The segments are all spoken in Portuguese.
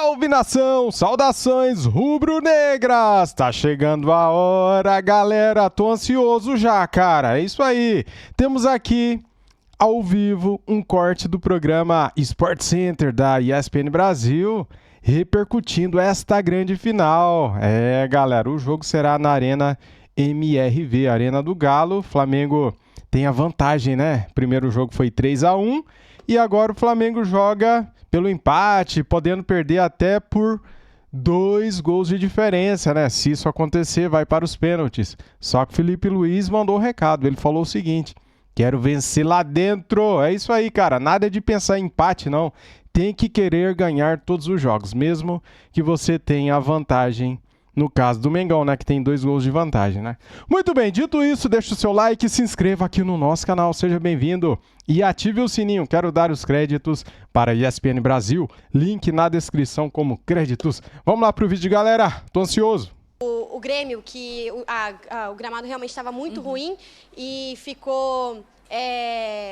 Salve nação, saudações rubro-negras, tá chegando a hora, galera, tô ansioso já, cara, é isso aí, temos aqui ao vivo um corte do programa Sport Center da ESPN Brasil, repercutindo esta grande final. Galera, o jogo será na Arena MRV, Arena do Galo. Flamengo tem a vantagem, né? Primeiro jogo foi 3-1 e agora o Flamengo joga pelo empate, podendo perder até por 2 gols de diferença, né? Se isso acontecer, vai para os pênaltis. Só que o Felipe Luiz mandou um recado, ele falou o seguinte: quero vencer lá dentro. É isso aí, cara. Nada de pensar em empate, não. Tem que querer ganhar todos os jogos, mesmo que você tenha a vantagem. No caso do Mengão, né? Que tem 2 gols de vantagem, né? Muito bem, dito isso, deixa o seu like, se inscreva aqui no nosso canal, seja bem-vindo. E ative o sininho. Quero dar os créditos para a ESPN Brasil. Link na descrição como créditos. Vamos lá pro vídeo, galera. Tô ansioso. O Grêmio, que o gramado realmente estava muito ruim e ficou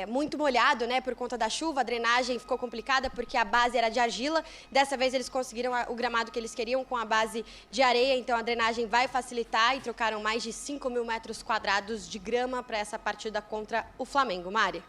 muito molhado, né, por conta da chuva. A drenagem ficou complicada porque a base era de argila. Dessa vez eles conseguiram o gramado que eles queriam com a base de areia, então a drenagem vai facilitar, e trocaram mais de 5.000 metros quadrados de grama para essa partida contra o Flamengo. Mari?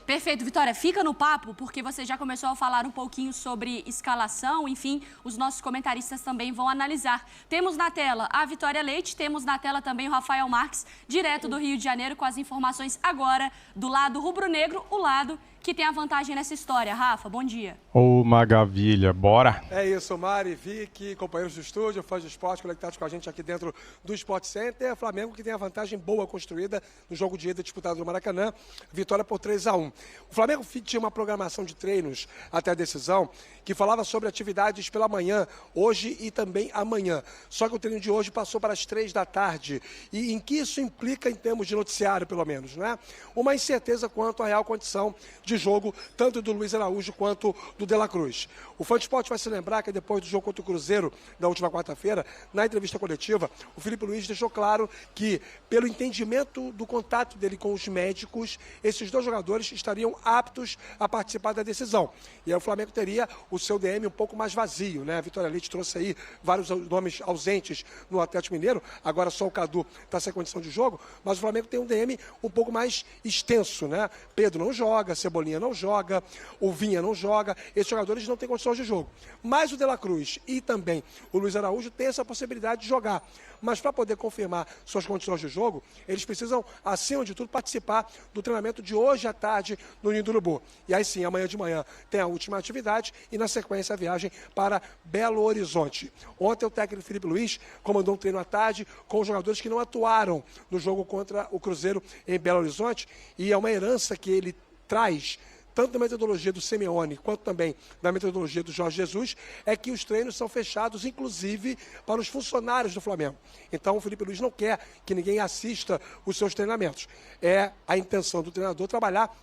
Perfeito, Vitória. Fica no papo, porque você já começou a falar um pouquinho sobre escalação, enfim, os nossos comentaristas também vão analisar. Temos na tela a Vitória Leite, temos na tela também o Rafael Marques, direto do Rio de Janeiro, com as informações agora do lado rubro-negro, o lado que tem a vantagem nessa história. Rafa, bom dia. Ô, maravilha, bora! É isso, Mari, Vicky, companheiros do estúdio, fãs do esporte conectados com a gente aqui dentro do Sport Center. Flamengo que tem a vantagem boa construída no jogo de ida disputado no Maracanã, vitória por 3-1. O Flamengo tinha uma programação de treinos até a decisão que falava sobre atividades pela manhã, hoje e também amanhã. Só que o treino de hoje passou para as 3 da tarde. E em que isso implica em termos de noticiário, pelo menos, né? Uma incerteza quanto à real condição de jogo, tanto do Luiz Araújo quanto do De La Cruz. O Fã de Esporte vai se lembrar que depois do jogo contra o Cruzeiro, na última quarta-feira, na entrevista coletiva, o Felipe Luiz deixou claro que, pelo entendimento do contato dele com os médicos, esses 2 jogadores estariam aptos a participar da decisão. E aí o Flamengo teria o seu DM um pouco mais vazio, né? A Vitória Leite trouxe aí vários nomes ausentes no Atlético Mineiro, agora só o Cadu está sem condição de jogo, mas o Flamengo tem um DM um pouco mais extenso, né? Pedro não joga, Cebolinha não joga, o Vinha não joga, esses jogadores não têm condições de jogo. Mas o De La Cruz e também o Luiz Araújo têm essa possibilidade de jogar. Mas para poder confirmar suas condições de jogo, eles precisam, acima de tudo, participar do treinamento de hoje à tarde no Ninho do Urubu. E aí sim, amanhã de manhã tem a última atividade e na sequência a viagem para Belo Horizonte. Ontem o técnico Felipe Luiz comandou um treino à tarde com os jogadores que não atuaram no jogo contra o Cruzeiro em Belo Horizonte, e é uma herança que ele traz, tanto da metodologia do Simeone quanto também da metodologia do Jorge Jesus, é que os treinos são fechados, inclusive, para os funcionários do Flamengo. Então o Felipe Luiz não quer que ninguém assista os seus treinamentos. É a intenção do treinador trabalhar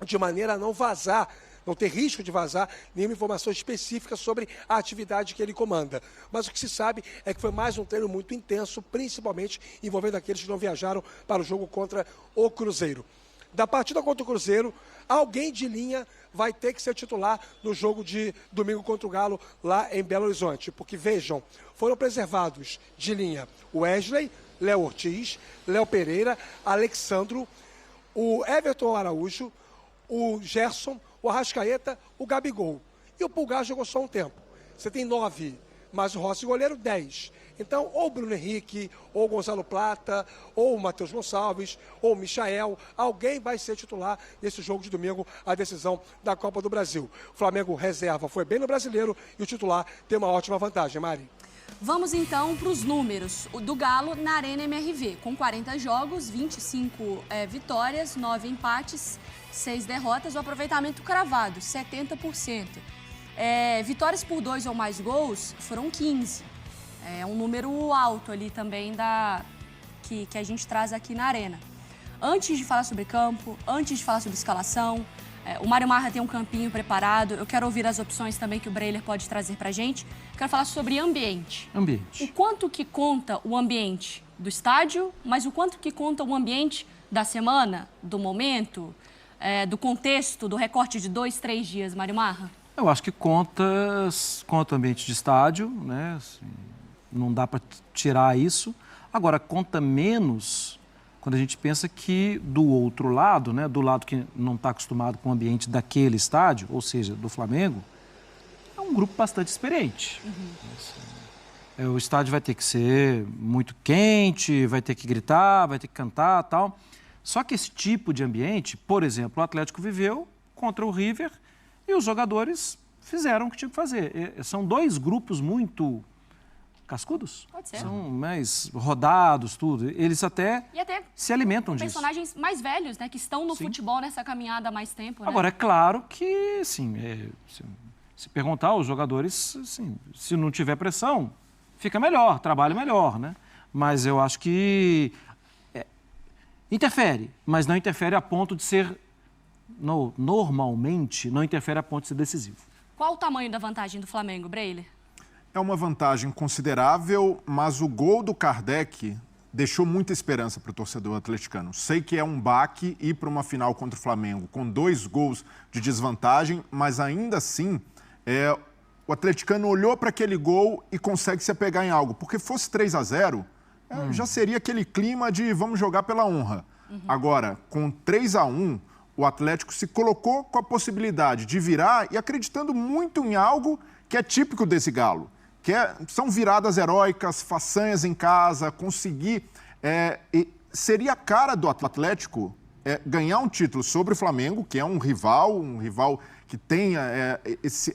de maneira a não vazar, não ter risco de vazar nenhuma informação específica sobre a atividade que ele comanda. Mas o que se sabe é que foi mais um treino muito intenso, principalmente envolvendo aqueles que não viajaram para o jogo contra o Cruzeiro. Da partida contra o Cruzeiro, alguém de linha vai ter que ser titular no jogo de domingo contra o Galo lá em Belo Horizonte. Porque, vejam, foram preservados de linha o Wesley, Léo Ortiz, Léo Pereira, Alexandro, o Everton Araújo, o Gerson, o Arrascaeta, o Gabigol. E o Pulgar jogou só um tempo. Você tem 9, mas o Rossi goleiro 10. Então, ou o Bruno Henrique, ou o Gonzalo Plata, ou o Matheus Gonçalves, ou o Michael, alguém vai ser titular nesse jogo de domingo, a decisão da Copa do Brasil. O Flamengo reserva foi bem no Brasileiro e o titular tem uma ótima vantagem, Mari. Vamos então para os números. O do Galo na Arena MRV, com 40 jogos, 25 vitórias, 9 empates, 6 derrotas, o aproveitamento cravado, 70%. Vitórias por 2 ou mais gols foram 15. É um número alto ali também que a gente traz aqui na Arena. Antes de falar sobre campo, antes de falar sobre escalação, o Mário Marra tem um campinho preparado. Eu quero ouvir as opções também que o Breiler pode trazer pra gente. Quero falar sobre ambiente. O quanto que conta o ambiente do estádio, mas o quanto que conta o ambiente da semana, do momento, do contexto, do recorte de 2, 3 dias, Mário Marra? Eu acho que conta o ambiente de estádio, né? Assim, não dá para tirar isso. Agora, conta menos quando a gente pensa que do outro lado, né? Do lado que não está acostumado com o ambiente daquele estádio, ou seja, do Flamengo, é um grupo bastante experiente. O estádio vai ter que ser muito quente, vai ter que gritar, vai ter que cantar e tal. Só que esse tipo de ambiente, por exemplo, o Atlético viveu contra o River e os jogadores fizeram o que tinham que fazer. São dois grupos muito cascudos. Pode ser. São mais rodados, tudo. Eles até se alimentam disso. Personagens mais velhos, né? Que estão no futebol nessa caminhada há mais tempo. Né? Agora, é claro que, assim, se perguntar aos jogadores, assim, se não tiver pressão, fica melhor, trabalha melhor, né? Mas eu acho que interfere, mas não interfere a ponto de ser, normalmente, não interfere a ponto de ser decisivo. Qual o tamanho da vantagem do Flamengo, Breiler? É uma vantagem considerável, mas o gol do Kardec deixou muita esperança para o torcedor atleticano. Sei que é um baque ir para uma final contra o Flamengo com 2 gols de desvantagem, mas ainda assim o atleticano olhou para aquele gol e consegue se apegar em algo. Porque fosse 3-0, já seria aquele clima de vamos jogar pela honra. Agora, com 3-1, o Atlético se colocou com a possibilidade de virar e acreditando muito em algo que é típico desse Galo, que são viradas heróicas, façanhas em casa, conseguir... seria a cara do Atlético ganhar um título sobre o Flamengo, que é um rival que tenha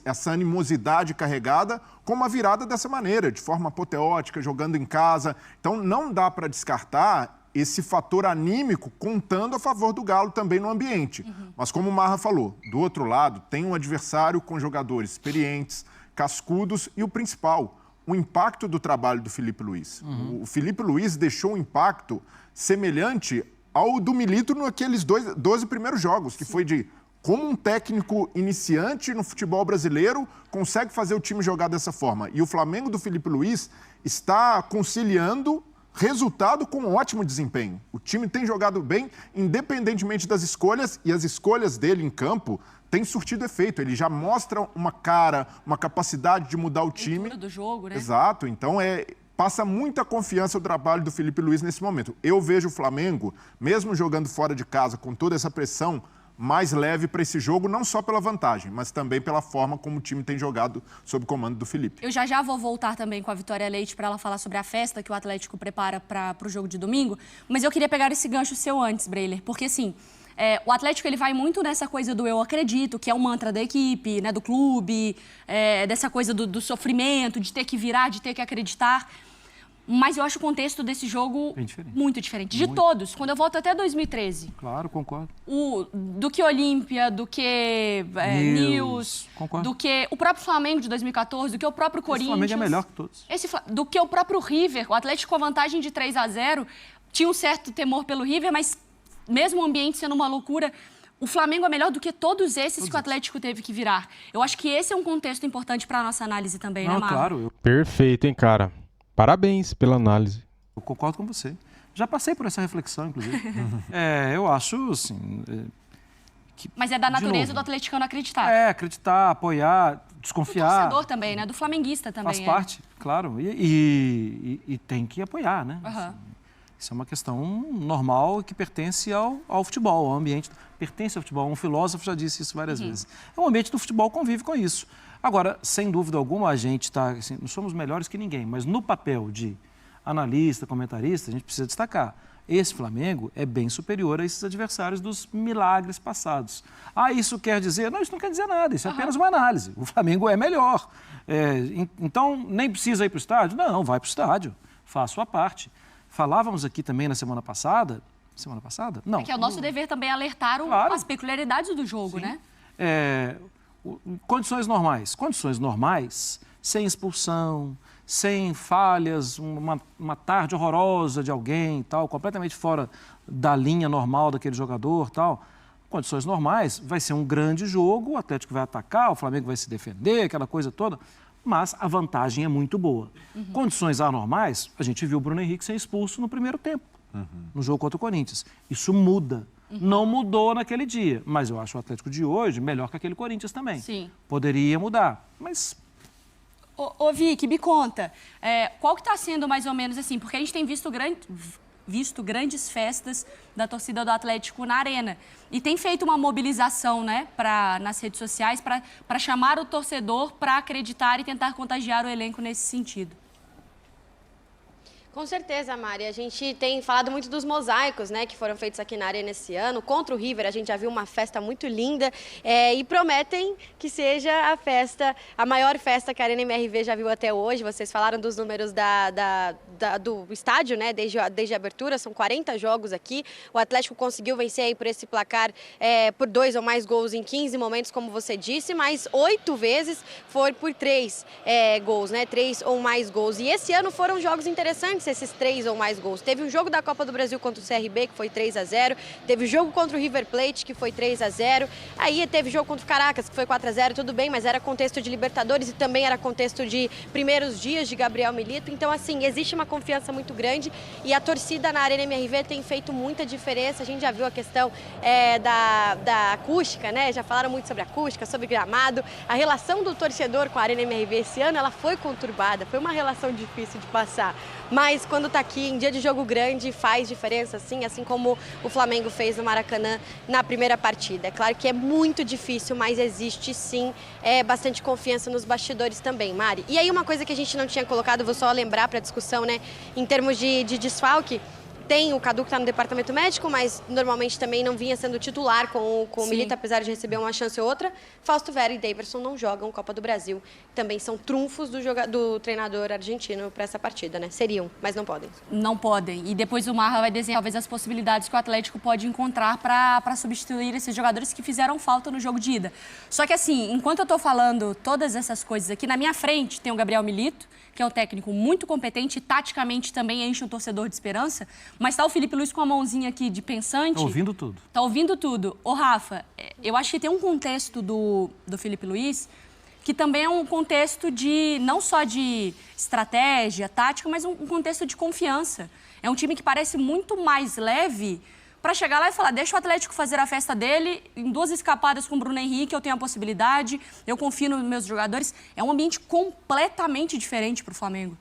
essa animosidade carregada, com uma virada dessa maneira, de forma apoteótica, jogando em casa. Então, não dá para descartar esse fator anímico contando a favor do Galo também no ambiente. Mas como o Marra falou, do outro lado tem um adversário com jogadores experientes, cascudos e o principal, o impacto do trabalho do Felipe Luiz. O Felipe Luiz deixou um impacto semelhante ao do Milito naqueles 12 primeiros jogos, que foi de como um técnico iniciante no futebol brasileiro consegue fazer o time jogar dessa forma. E o Flamengo do Felipe Luiz está conciliando resultado com um ótimo desempenho. O time tem jogado bem, independentemente das escolhas, e as escolhas dele em campo têm surtido efeito. Ele já mostra uma cara, uma capacidade de mudar o time. Do jogo, né? Exato. Então, passa muita confiança o trabalho do Felipe Luiz nesse momento. Eu vejo o Flamengo, mesmo jogando fora de casa, com toda essa pressão, mais leve para esse jogo, não só pela vantagem, mas também pela forma como o time tem jogado sob o comando do Felipe. Eu já vou voltar também com a Vitória Leite para ela falar sobre a festa que o Atlético prepara para o jogo de domingo, mas eu queria pegar esse gancho seu antes, Breiler, porque assim, o Atlético ele vai muito nessa coisa do eu acredito, que é um mantra da equipe, né, do clube, dessa coisa do sofrimento, de ter que virar, de ter que acreditar. Mas eu acho o contexto desse jogo muito diferente. De todos. Quando eu volto até 2013. Claro, concordo. Do que Olímpia, do que News, do que o próprio Flamengo de 2014, do que o próprio Corinthians. O Flamengo é melhor que todos. Do que o próprio River. O Atlético com a vantagem de 3-0. Tinha um certo temor pelo River, mas mesmo o ambiente sendo uma loucura... O Flamengo é melhor do que todos esses que o Atlético teve que virar. Eu acho que esse é um contexto importante para a nossa análise também, né, Marlon? Claro. Perfeito, hein, cara? Parabéns pela análise. Eu concordo com você. Já passei por essa reflexão, inclusive. Eu acho, assim... Mas é da natureza do atleticano acreditar. Acreditar, apoiar, desconfiar. Do torcedor também, né? Do flamenguista também. Faz parte, claro. E tem que apoiar, né? Isso é uma questão normal que pertence ao futebol, ao ambiente. Pertence ao futebol. Um filósofo já disse isso várias vezes. O ambiente do futebol convive com isso. Agora, sem dúvida alguma, a gente está... Assim, não somos melhores que ninguém, mas no papel de analista, comentarista, a gente precisa destacar. Esse Flamengo é bem superior a esses adversários dos milagres passados. Isso quer dizer... Não, isso não quer dizer nada, isso é apenas uma análise. O Flamengo é melhor. Então, nem precisa ir para o estádio? Não, vai para o estádio. Faça a sua parte. Falávamos aqui também na semana passada... Semana passada? Não. É que é o nosso dever também alertar as peculiaridades do jogo, né? Condições normais, sem expulsão, sem falhas, uma tarde horrorosa de alguém, tal, completamente fora da linha normal daquele jogador, tal. Condições normais, vai ser um grande jogo, o Atlético vai atacar, o Flamengo vai se defender, aquela coisa toda, mas a vantagem é muito boa. Condições anormais, a gente viu o Bruno Henrique ser expulso no primeiro tempo, no jogo contra o Corinthians. Isso muda. Não mudou naquele dia, mas eu acho o Atlético de hoje melhor que aquele Corinthians também. Sim. Poderia mudar, mas... Ô Vicky, me conta, qual que está sendo mais ou menos assim, porque a gente tem visto grandes festas da torcida do Atlético na Arena. E tem feito uma mobilização, né, nas redes sociais para chamar o torcedor para acreditar e tentar contagiar o elenco nesse sentido. Com certeza, Mari. A gente tem falado muito dos mosaicos, né, que foram feitos aqui na Arena esse ano. Contra o River, a gente já viu uma festa muito linda e prometem que seja a maior festa que a Arena MRV já viu até hoje. Vocês falaram dos números do estádio, né, desde a abertura, são 40 jogos aqui. O Atlético conseguiu vencer aí por esse placar por 2 ou mais gols em 15 momentos, como você disse, mas 8 vezes foi por 3 gols, né, 3 ou mais gols. E esse ano foram jogos interessantes, esses 3 ou mais gols. Teve um jogo da Copa do Brasil contra o CRB, que foi 3-0. Teve o jogo contra o River Plate, que foi 3-0. Aí teve jogo contra o Caracas, que foi 4-0, tudo bem, mas era contexto de Libertadores e também era contexto de primeiros dias de Gabriel Milito. Então, assim, existe uma confiança muito grande e a torcida na Arena MRV tem feito muita diferença. A gente já viu a questão da acústica, né? Já falaram muito sobre acústica, sobre gramado. A relação do torcedor com a Arena MRV esse ano, ela foi conturbada, foi uma relação difícil de passar. Mas quando está aqui em dia de jogo grande, faz diferença, sim, assim como o Flamengo fez no Maracanã na primeira partida. É claro que é muito difícil, mas existe sim bastante confiança nos bastidores também, Mari. E aí uma coisa que a gente não tinha colocado, vou só lembrar para a discussão, né, em termos de desfalque. Tem o Cadu que está no departamento médico, mas normalmente também não vinha sendo titular com o Milito, apesar de receber uma chance ou outra. Fausto Vera e Daverson não jogam Copa do Brasil. Também são trunfos do treinador argentino para essa partida, né? Seriam, mas não podem. Não podem. E depois o Marra vai desenhar talvez as possibilidades que o Atlético pode encontrar para substituir esses jogadores que fizeram falta no jogo de ida. Só que assim, enquanto eu estou falando todas essas coisas aqui, na minha frente tem o Gabriel Milito, que é um técnico muito competente e taticamente também enche o torcedor de esperança, mas tá o Felipe Luiz com a mãozinha aqui de pensante. Tá ouvindo tudo. Tá ouvindo tudo. Ô, Rafa, eu acho que tem um contexto do Felipe Luiz que também é um contexto de, não só de estratégia, tática, mas um contexto de confiança. É um time que parece muito mais leve para chegar lá e falar, deixa o Atlético fazer a festa dele, em 2 escapadas com o Bruno Henrique, eu tenho a possibilidade, eu confio nos meus jogadores. É um ambiente completamente diferente para o Flamengo.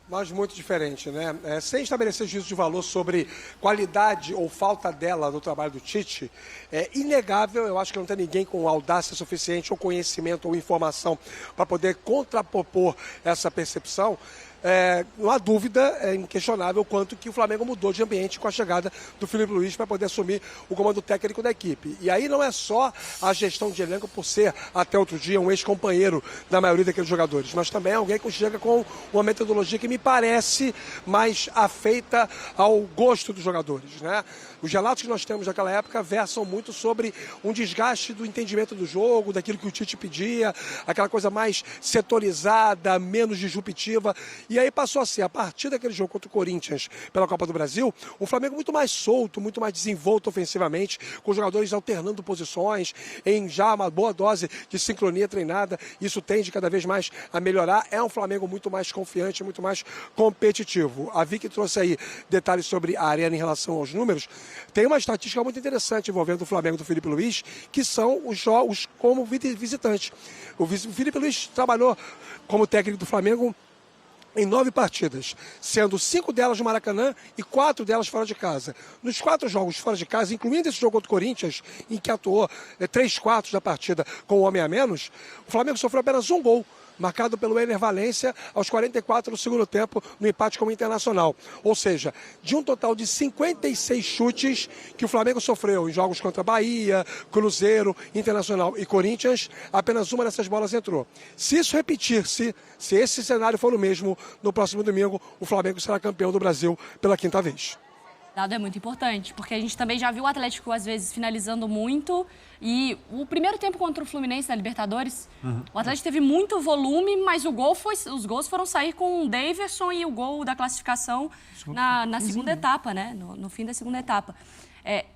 Mas muito diferente, né? Sem estabelecer juízo de valor sobre qualidade ou falta dela no trabalho do Tite, é inegável, eu acho que não tem ninguém com audácia suficiente ou conhecimento ou informação para poder contrapor essa percepção. Não há dúvida, é inquestionável o quanto que o Flamengo mudou de ambiente com a chegada do Felipe Luiz para poder assumir o comando técnico da equipe. E aí não é só a gestão de elenco por ser, até outro dia, um ex-companheiro da maioria daqueles jogadores, mas também alguém que chega com uma metodologia que me parece mais afeita ao gosto dos jogadores, né? Os relatos que nós temos naquela época versam muito sobre um desgaste do entendimento do jogo, daquilo que o Tite pedia, aquela coisa mais setorizada, menos disruptiva. E aí passou a ser, a partir daquele jogo contra o Corinthians pela Copa do Brasil, um Flamengo muito mais solto, muito mais desenvolto ofensivamente, com os jogadores alternando posições, em já uma boa dose de sincronia treinada. Isso tende cada vez mais a melhorar. É um Flamengo muito mais confiante, muito mais competitivo. A Vicky trouxe aí detalhes sobre a Arena em relação aos números. Tem uma estatística muito interessante envolvendo o Flamengo do Felipe Luiz, que são os jogos como visitante. O Felipe Luiz trabalhou como técnico do Flamengo em 9 partidas, sendo 5 delas no Maracanã e 4 delas fora de casa. Nos 4 jogos fora de casa, incluindo esse jogo contra o Corinthians, em que atuou 3/4 da partida com o homem a menos, o Flamengo sofreu apenas um gol, marcado pelo Ener Valencia aos 44 do segundo tempo, no empate com o Internacional. Ou seja, de um total de 56 chutes que o Flamengo sofreu em jogos contra Bahia, Cruzeiro, Internacional e Corinthians, apenas uma dessas bolas entrou. Se isso repetir-se, se esse cenário for o mesmo, no próximo domingo, o Flamengo será campeão do Brasil pela 5ª vez. Dado é muito importante, porque a gente também já viu o Atlético, às vezes, finalizando muito. E o primeiro tempo contra o Fluminense na Libertadores, o Atlético teve muito volume, mas os gols foram sair com o Daverson e o gol da classificação na segunda etapa, né? No fim da segunda etapa.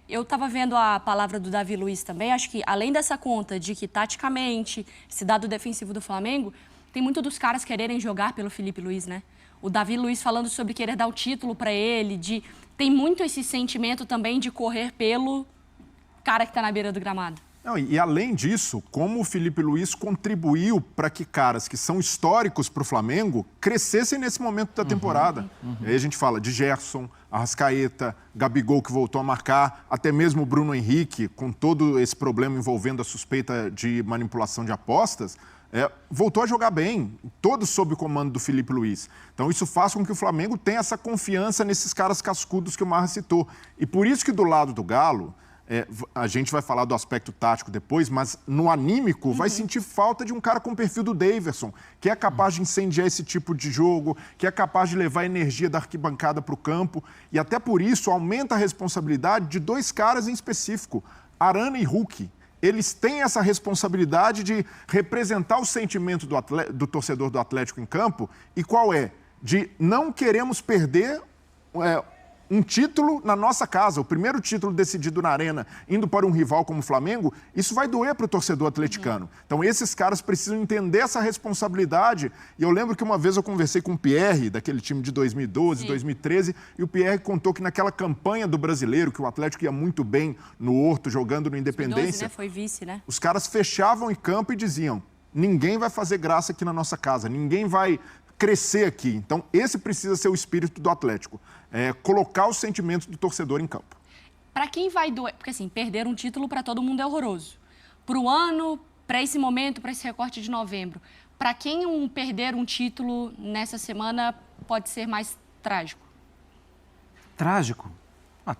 Eu estava vendo a palavra do Davi Luiz também, acho que além dessa conta de que, taticamente, esse dado defensivo do Flamengo, tem muito dos caras quererem jogar pelo Felipe Luiz, né? O Davi Luiz falando sobre querer dar o título para ele, tem muito esse sentimento também de correr pelo cara que está na beira do gramado. Não, e além disso, como o Felipe Luiz contribuiu para que caras que são históricos para o Flamengo crescessem nesse momento da temporada. Aí a gente fala de Gerson, Arrascaeta, Gabigol que voltou a marcar, até mesmo o Bruno Henrique, com todo esse problema envolvendo a suspeita de manipulação de apostas, voltou a jogar bem, todos sob o comando do Felipe Luiz. Então isso faz com que o Flamengo tenha essa confiança nesses caras cascudos que o Marra citou. E por isso que do lado do Galo, a gente vai falar do aspecto tático depois, mas no anímico vai sentir falta de um cara com o perfil do Daverson, que é capaz de incendiar esse tipo de jogo, que é capaz de levar a energia da arquibancada para o campo. E até por isso aumenta a responsabilidade de 2 caras em específico, Arana e Hulk. Eles têm essa responsabilidade de representar o sentimento do torcedor do Atlético em campo. E qual é? De não queremos perder um título na nossa casa, o primeiro título decidido na Arena, indo para um rival como o Flamengo, isso vai doer para o torcedor atleticano. Então esses caras precisam entender essa responsabilidade. E eu lembro que uma vez eu conversei com o Pierre, daquele time de 2012, 2013, e o Pierre contou que naquela campanha do Brasileiro, que o Atlético ia muito bem no Horto, jogando no Independência, 2012, né? Foi vice, né? Os caras fechavam em campo e diziam: ninguém vai fazer graça aqui na nossa casa, ninguém vai crescer aqui. Então, esse precisa ser o espírito do Atlético. Colocar os sentimentos do torcedor em campo. Para quem vai doer... Porque, assim, perder um título para todo mundo é horroroso. Para o ano, para esse momento, para esse recorte de novembro. Para quem perder um título nessa semana pode ser mais trágico? Trágico?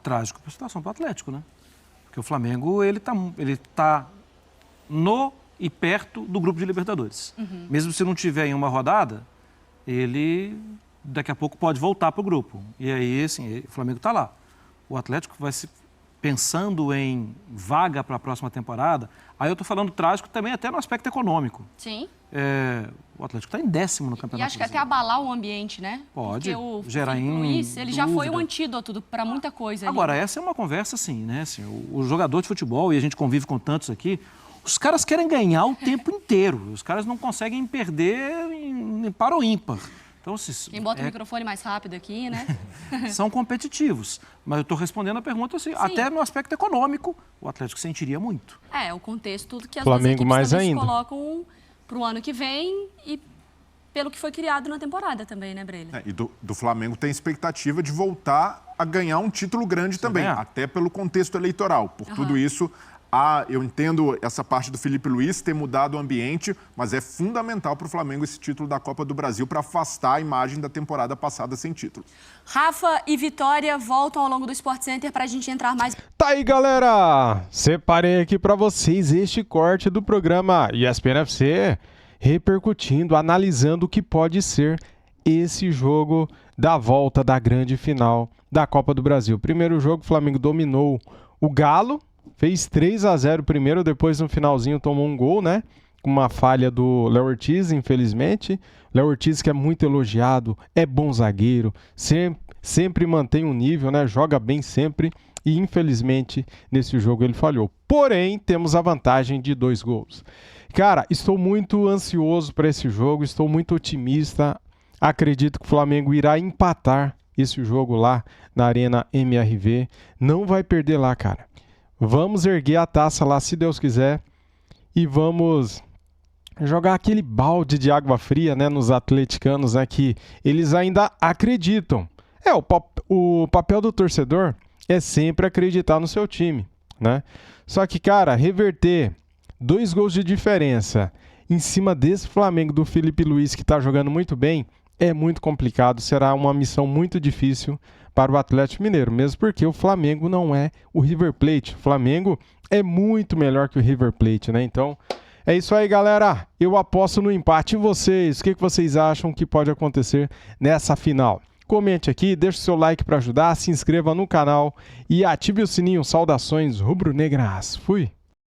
Trágico para a situação do Atlético, né? Porque o Flamengo, ele tá no e perto do grupo de Libertadores. Mesmo se não tiver em uma rodada, ele daqui a pouco pode voltar para o grupo. E aí, assim, o Flamengo está lá. O Atlético vai se pensando em vaga para a próxima temporada. Aí eu estou falando trágico também até no aspecto econômico. Sim. O Atlético está em 10º no Campeonato E acho que até abalar o ambiente, né? Pode. Porque o gerar Felipe Luiz, ele já foi o dúvida. antídoto para muita coisa. Agora, ali. essa é uma conversa assim, né? Assim, o jogador de futebol, e a gente convive com tantos aqui, os caras querem ganhar o tempo inteiro. Os caras não conseguem perder em par ou ímpar. Então, quem bota o microfone mais rápido aqui, né? São competitivos. Mas eu estou respondendo a pergunta assim, até no aspecto econômico, o Atlético sentiria muito. O contexto que as Flamengo duas equipes mais também ainda se colocam para o ano que vem e pelo que foi criado na temporada também, né, Breila? E do Flamengo tem expectativa de voltar a ganhar um título grande também, até pelo contexto eleitoral. Por tudo isso, eu entendo essa parte do Felipe Luiz ter mudado o ambiente, mas é fundamental para o Flamengo esse título da Copa do Brasil para afastar a imagem da temporada passada sem título. Rafa e Vitória voltam ao longo do Sport Center para a gente entrar mais... Tá aí, galera! Separei aqui para vocês este corte do programa ESPN FC, repercutindo, analisando o que pode ser esse jogo da volta da grande final da Copa do Brasil. Primeiro jogo, o Flamengo dominou o Galo, fez 3-0 primeiro, depois no finalzinho tomou um gol, né? Com uma falha do Léo Ortiz, infelizmente. Léo Ortiz, que é muito elogiado, é bom zagueiro, sempre mantém um nível, né? Joga bem sempre e, infelizmente, nesse jogo ele falhou. Porém, temos a vantagem de 2 gols. Cara, estou muito ansioso para esse jogo, estou muito otimista. Acredito que o Flamengo irá empatar esse jogo lá na Arena MRV. Não vai perder lá, cara. Vamos erguer a taça lá, se Deus quiser, e vamos jogar aquele balde de água fria, né, nos atleticanos, né, que eles ainda acreditam. O papel do torcedor é sempre acreditar no seu time, né? Só que, cara, reverter 2 gols de diferença em cima desse Flamengo do Felipe Luiz, que está jogando muito bem, é muito complicado. Será uma missão muito difícil para o Atlético Mineiro, mesmo porque o Flamengo não é o River Plate. O Flamengo é muito melhor que o River Plate, né? Então, é isso aí, galera. Eu aposto no empate. E vocês? O que vocês acham que pode acontecer nessa final? Comente aqui, deixe o seu like para ajudar, se inscreva no canal e ative o sininho. Saudações rubro-negras. Fui!